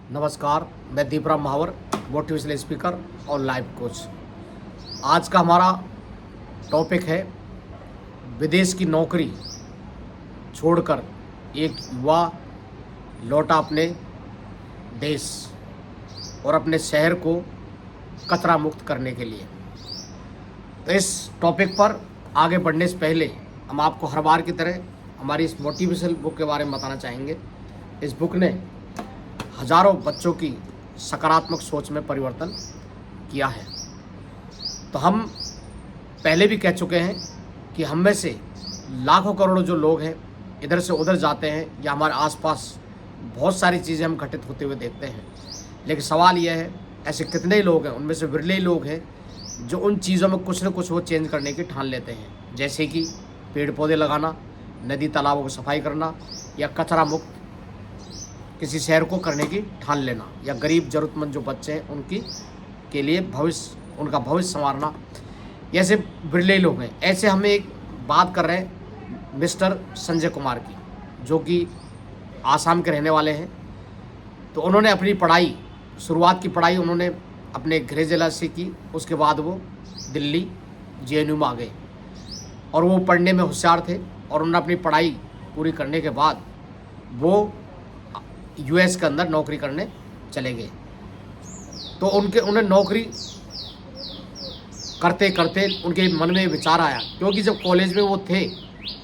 नमस्कार, मैं दीपराम महावर, motivational speaker और लाइफ कोच। आज का हमारा टॉपिक है विदेश की नौकरी छोड़कर एक युवा लौटा अपने देश और अपने शहर को कचरा मुक्त करने के लिए। तो इस टॉपिक पर आगे बढ़ने से पहले हम आपको हर बार की तरह हमारी इस मोटिवेशनल बुक के बारे में बताना चाहेंगे। इस बुक ने हजारों बच्चों की सकारात्मक सोच में परिवर्तन किया है। तो हम पहले भी कह चुके हैं कि हम में से लाखों करोड़ों जो लोग हैं इधर से उधर जाते हैं या हमारे आसपास बहुत सारी चीज़ें हम घटित होते हुए देखते हैं, लेकिन सवाल यह है ऐसे कितने लोग हैं, उनमें से विरले ही लोग हैं जो उन चीज़ों में कुछ न कुछ वो चेंज करने की ठान लेते हैं। जैसे कि पेड़ पौधे लगाना, नदी तालाबों की सफाई करना या कचरा मुक्त किसी शहर को करने की ठान लेना, या गरीब ज़रूरतमंद जो बच्चे हैं उनकी के लिए उनका भविष्य संवारना। ऐसे बिरले लोग हैं। ऐसे हमें एक बात कर रहे हैं मिस्टर संजय कुमार की, जो कि आसाम के रहने वाले हैं। तो उन्होंने अपनी पढ़ाई, शुरुआत की पढ़ाई उन्होंने अपने गृह जिला से की। उसके बाद वो दिल्ली JNU में आ गए और वो पढ़ने में होशियार थे और उन्होंने अपनी पढ़ाई पूरी करने के बाद वो US के अंदर नौकरी करने चले गए। तो उन्हें नौकरी करते करते उनके मन में विचार आया, क्योंकि जब कॉलेज में वो थे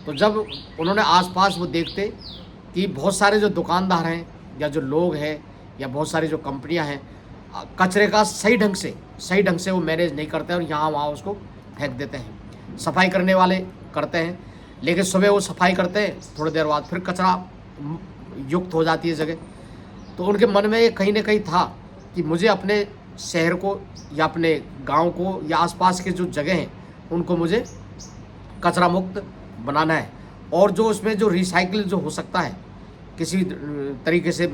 तो जब उन्होंने आसपास वो देखते कि बहुत सारे जो दुकानदार हैं या जो लोग हैं या बहुत सारी जो कंपनियां हैं कचरे का सही ढंग से वो मैनेज नहीं करते और यहाँ वहाँ उसको फेंक देते हैं। सफाई करने वाले करते हैं, लेकिन सुबह वो सफाई करते हैं, थोड़ी देर बाद फिर कचरा युक्त हो जाती है जगह। तो उनके मन में ये कहीं ना कहीं था कि मुझे अपने शहर को या अपने गांव को या आसपास के जो जगह हैं उनको मुझे कचरा मुक्त बनाना है, और जो उसमें जो रिसाइकिल जो हो सकता है किसी तरीके से,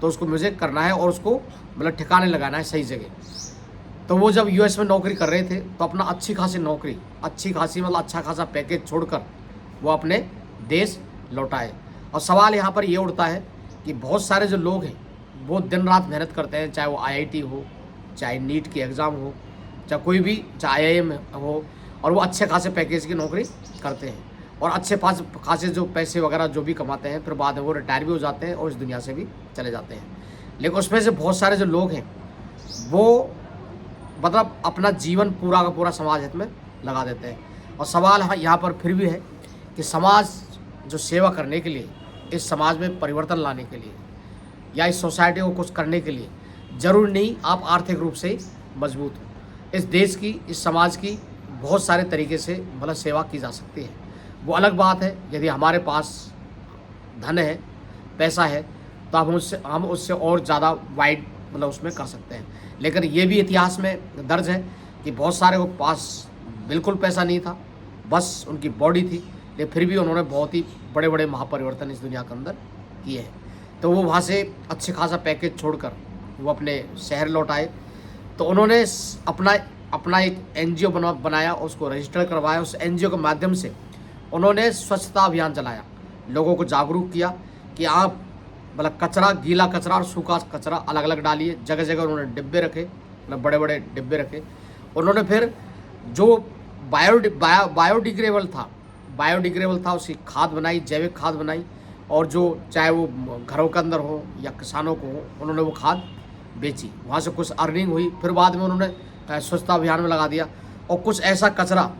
तो उसको मुझे करना है और उसको मतलब ठिकाने लगाना है सही जगह। तो वो जब US में नौकरी कर रहे थे तो अपना अच्छी खासी मतलब अच्छा खासा पैकेज छोड़कर वो अपने देश लौटाए। और सवाल यहाँ पर ये उठता है कि बहुत सारे जो लोग हैं वो दिन रात मेहनत करते हैं, चाहे वो IIT हो, चाहे नीट की एग्ज़ाम हो, चाहे कोई भी, चाहे IIM हो, और वो अच्छे खासे पैकेज की नौकरी करते हैं और अच्छे खासे जो पैसे वगैरह जो भी कमाते हैं, फिर बाद में वो रिटायर भी हो जाते हैं और इस दुनिया से भी चले जाते हैं। लेकिन उसमें से बहुत सारे जो लोग हैं वो मतलब अपना जीवन पूरा का पूरा समाज हित में लगा देते हैं। और सवाल यहाँ पर फिर भी है कि समाज जो सेवा करने के लिए, इस समाज में परिवर्तन लाने के लिए या इस सोसाइटी को कुछ करने के लिए ज़रूर नहीं आप आर्थिक रूप से मजबूत हो। इस देश की, इस समाज की बहुत सारे तरीके से मतलब सेवा की जा सकती है। वो अलग बात है यदि हमारे पास धन है, पैसा है, तो हम उससे और ज़्यादा वाइड मतलब उसमें कर सकते हैं। लेकिन ये भी इतिहास में दर्ज है कि बहुत सारे के पास बिल्कुल पैसा नहीं था, बस उनकी बॉडी थी, लेकिन फिर भी उन्होंने बहुत ही बड़े बड़े महापरिवर्तन इस दुनिया के अंदर किए हैं। तो वो वहाँ से अच्छे खासा पैकेज छोड़कर वो अपने शहर लौट आए। तो उन्होंने अपना एक NGO बनाया, उसको रजिस्टर करवाया। उस NGO के माध्यम से उन्होंने स्वच्छता अभियान चलाया, लोगों को जागरूक किया कि आप मतलब कचरा, गीला कचरा और सूखा कचरा अलग अलग डालिए। जगह जगह उन्होंने डिब्बे रखे, मतलब बड़े बड़े डिब्बे रखे। उन्होंने फिर जो बायोडिग्रेडेबल था उसकी खाद बनाई, जैविक खाद बनाई, और जो चाहे वो घरों के अंदर हो या किसानों को हो, उन्होंने वो खाद बेची। वहाँ से कुछ अर्निंग हुई, फिर बाद में उन्होंने स्वच्छता अभियान में लगा दिया। और कुछ ऐसा कचरा,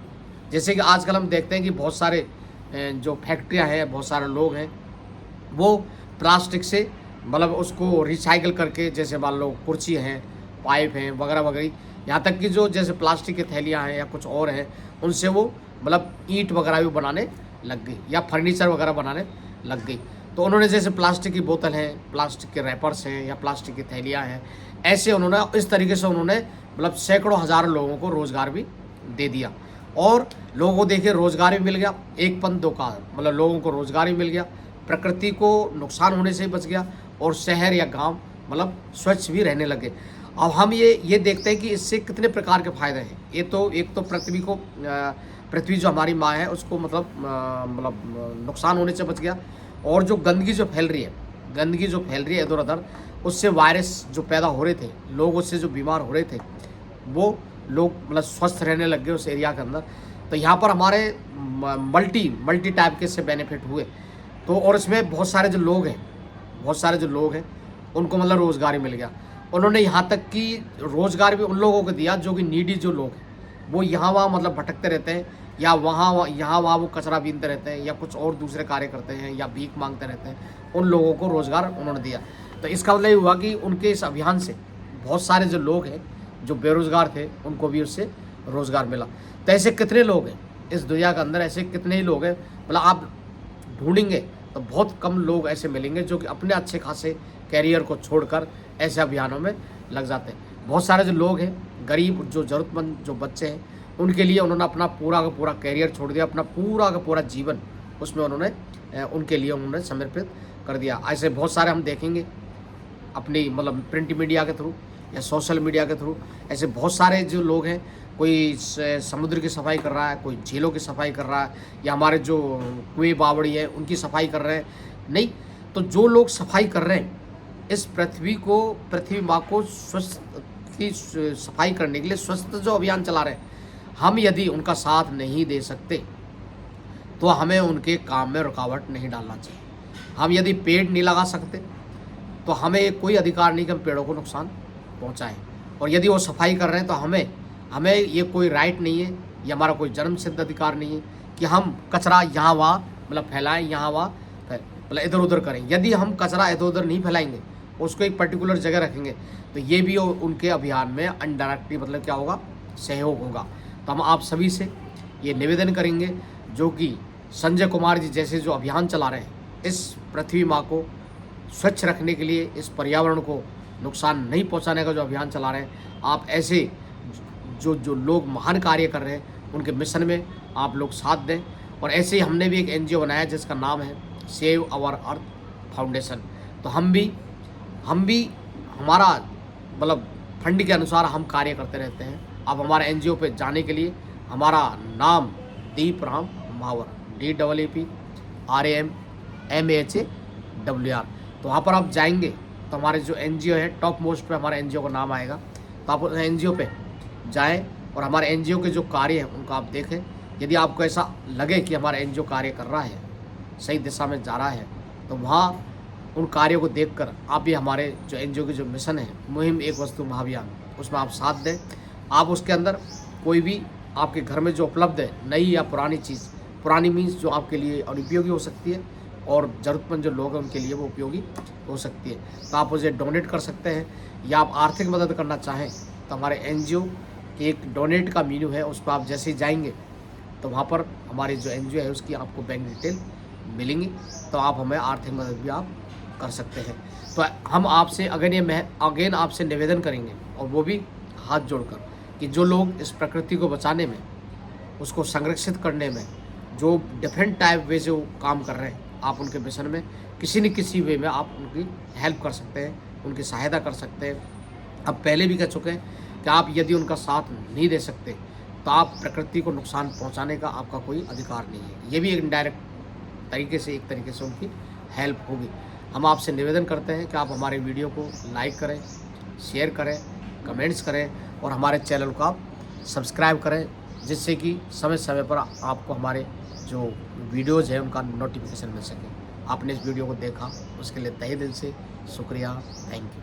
जैसे कि आजकल हम देखते हैं कि बहुत सारे जो फैक्ट्रियाँ हैं, बहुत सारे लोग हैं वो प्लास्टिक से मतलब उसको रिसाइकिल करके, जैसे मान लो कुर्सी हैं, पाइप हैं वगैरह वगैरह, यहाँ तक कि जो जैसे प्लास्टिक की थैलियाँ हैं या कुछ और हैं, उनसे वो मतलब ईंट वगैरह भी बनाने लग गई या फर्नीचर वगैरह बनाने लग गई। तो उन्होंने जैसे प्लास्टिक की बोतल है, प्लास्टिक के रैपर्स हैं या प्लास्टिक की थैलियाँ हैं, ऐसे उन्होंने इस तरीके से उन्होंने मतलब सैकड़ों हज़ारों लोगों को रोज़गार भी दे दिया। और लोगों को देखिए रोज़गार भी मिल गया, एक पंथ दो काज, मतलब लोगों को रोज़गार भी मिल गया, प्रकृति को नुकसान होने से बच गया, और शहर या गांव मतलब स्वच्छ भी रहने लगे। अब हम ये देखते हैं कि इससे कितने प्रकार के फ़ायदे हैं। एक तो पृथ्वी जो हमारी माँ है उसको मतलब नुकसान होने से बच गया, और जो गंदगी जो फैल रही है गंदगी जो फैल रही है इधर उधर, उससे वायरस जो पैदा हो रहे थे, लोग उससे जो बीमार हो रहे थे, वो लोग मतलब स्वस्थ रहने लग गए उस एरिया के अंदर। तो यहाँ पर हमारे मल्टी टाइप के से बेनिफिट हुए। तो और इसमें बहुत सारे जो लोग हैं उनको मतलब रोज़गार ही मिल गया। उन्होंने यहाँ तक कि रोज़गार भी उन लोगों को दिया जो कि नीडी जो लोग हैं, वो यहाँ वहाँ मतलब भटकते रहते हैं, या यहाँ वहाँ वो कचरा बीनते रहते हैं, या कुछ और दूसरे कार्य करते हैं, या भीख मांगते रहते हैं। उन लोगों को रोज़गार उन्होंने दिया। तो इसका मतलब ये हुआ कि उनके इस अभियान से बहुत सारे जो लोग हैं जो बेरोज़गार थे, उनको भी उससे रोज़गार मिला। तो ऐसे कितने लोग हैं इस दुनिया के अंदर, ऐसे कितने ही लोग हैं, मतलब आप ढूंढेंगे तो बहुत कम लोग ऐसे मिलेंगे जो कि अपने अच्छे खासे कैरियर को छोड़कर ऐसे अभियानों में लग जाते हैं। बहुत सारे जो लोग हैं, गरीब जो ज़रूरतमंद जो बच्चे हैं, उनके लिए उन्होंने अपना पूरा का पूरा कैरियर छोड़ दिया, अपना पूरा का पूरा जीवन उसमें उनके लिए उन्होंने समर्पित कर दिया। ऐसे बहुत सारे हम देखेंगे अपनी मतलब प्रिंट मीडिया के थ्रू या सोशल मीडिया के थ्रू। ऐसे बहुत सारे जो लोग हैं, कोई समुद्र की सफाई कर रहा है, कोई झीलों की सफाई कर रहा है, या हमारे जो कुएं बावड़ी है उनकी सफाई कर रहे हैं। नहीं, तो जो लोग सफाई कर रहे हैं इस पृथ्वी माँ को स्वस्थ की सफाई करने के लिए स्वस्थ जो अभियान चला रहे हैं, हम यदि उनका साथ नहीं दे सकते तो हमें उनके काम में रुकावट नहीं डालना चाहिए। हम यदि पेड़ नहीं लगा सकते तो हमें कोई अधिकार नहीं कि हम पेड़ों को नुकसान पहुंचाएं। और यदि वो सफाई कर रहे हैं तो हमें ये कोई राइट नहीं है, ये हमारा कोई जन्म सिद्ध अधिकार नहीं है कि हम कचरा यहाँ वहाँ मतलब फैलाएं, यहाँ वहाँ मतलब इधर उधर करें। यदि हम कचरा इधर उधर नहीं फैलाएंगे, उसको एक पर्टिकुलर जगह रखेंगे, तो ये भी उनके अभियान में इनडायरेक्टली मतलब क्या होगा, सहयोग होगा। तो हम आप सभी से ये निवेदन करेंगे, जो कि संजय कुमार जी जैसे जो अभियान चला रहे हैं, इस पृथ्वी माँ को स्वच्छ रखने के लिए, इस पर्यावरण को नुकसान नहीं पहुंचाने का जो अभियान चला रहे हैं, आप ऐसे जो लोग महान कार्य कर रहे हैं उनके मिशन में आप लोग साथ दें। और ऐसे ही हमने भी एक NGO बनाया जिसका नाम है सेव आवर अर्थ फाउंडेशन। तो हम भी हमारा मतलब फंड के अनुसार हम कार्य करते रहते हैं। आप हमारे NGO पे जाने के लिए हमारा नाम दीप राम महावर, DEEPRAMMAHAWR, तो वहाँ पर आप जाएंगे तो हमारे जो NGO है टॉप मोस्ट पे हमारे NGO का नाम आएगा। तो आप उस NGO पे जाएं और हमारे NGO के जो कार्य हैं उनको आप देखें। यदि आपको ऐसा लगे कि हमारा NGO कार्य कर रहा है, सही दिशा में जा रहा है, तो वहाँ उन कार्यों को देखकर आप भी हमारे जो NGO की जो मिशन है मुहिम एक वस्तु महाअभियान, उसमें आप साथ दें। आप उसके अंदर कोई भी आपके घर में जो उपलब्ध है, नई या पुरानी चीज़, पुरानी मीन्स जो आपके लिए अनुपयोगी हो सकती है और ज़रूरतमंद जो लोग हैं उनके लिए वो उपयोगी हो सकती है, तो आप उसे डोनेट कर सकते हैं। या आप आर्थिक मदद करना चाहें तो हमारे NGO की एक डोनेट का मेन्यू है, उस पर आप जैसे ही जाएंगे तो वहाँ पर हमारी जो NGO है उसकी आपको बैंक डिटेल मिलेंगी, तो आप हमें आर्थिक मदद भी आप कर सकते हैं। तो हम आपसे अगेन आपसे निवेदन करेंगे, और वो भी हाथ जोड़कर, कि जो लोग इस प्रकृति को बचाने में, उसको संरक्षित करने में जो डिफरेंट टाइप वे से वो काम कर रहे हैं, आप उनके मिशन में किसी न किसी वे में आप उनकी हेल्प कर सकते हैं, उनकी सहायता कर सकते हैं। अब पहले भी कह चुके हैं कि आप यदि उनका साथ नहीं दे सकते तो आप प्रकृति को नुकसान पहुंचाने का आपका कोई अधिकार नहीं है। ये भी एक इनडायरेक्ट तरीके से उनकी हेल्प होगी। हम आपसे निवेदन करते हैं कि आप हमारे वीडियो को लाइक करें, शेयर करें, कमेंट्स करें, और हमारे चैनल को आप सब्सक्राइब करें, जिससे कि समय समय पर आपको हमारे जो वीडियोज़ हैं उनका नोटिफिकेशन मिल सके। आपने इस वीडियो को देखा उसके लिए तहे दिल से शुक्रिया, थैंक यू।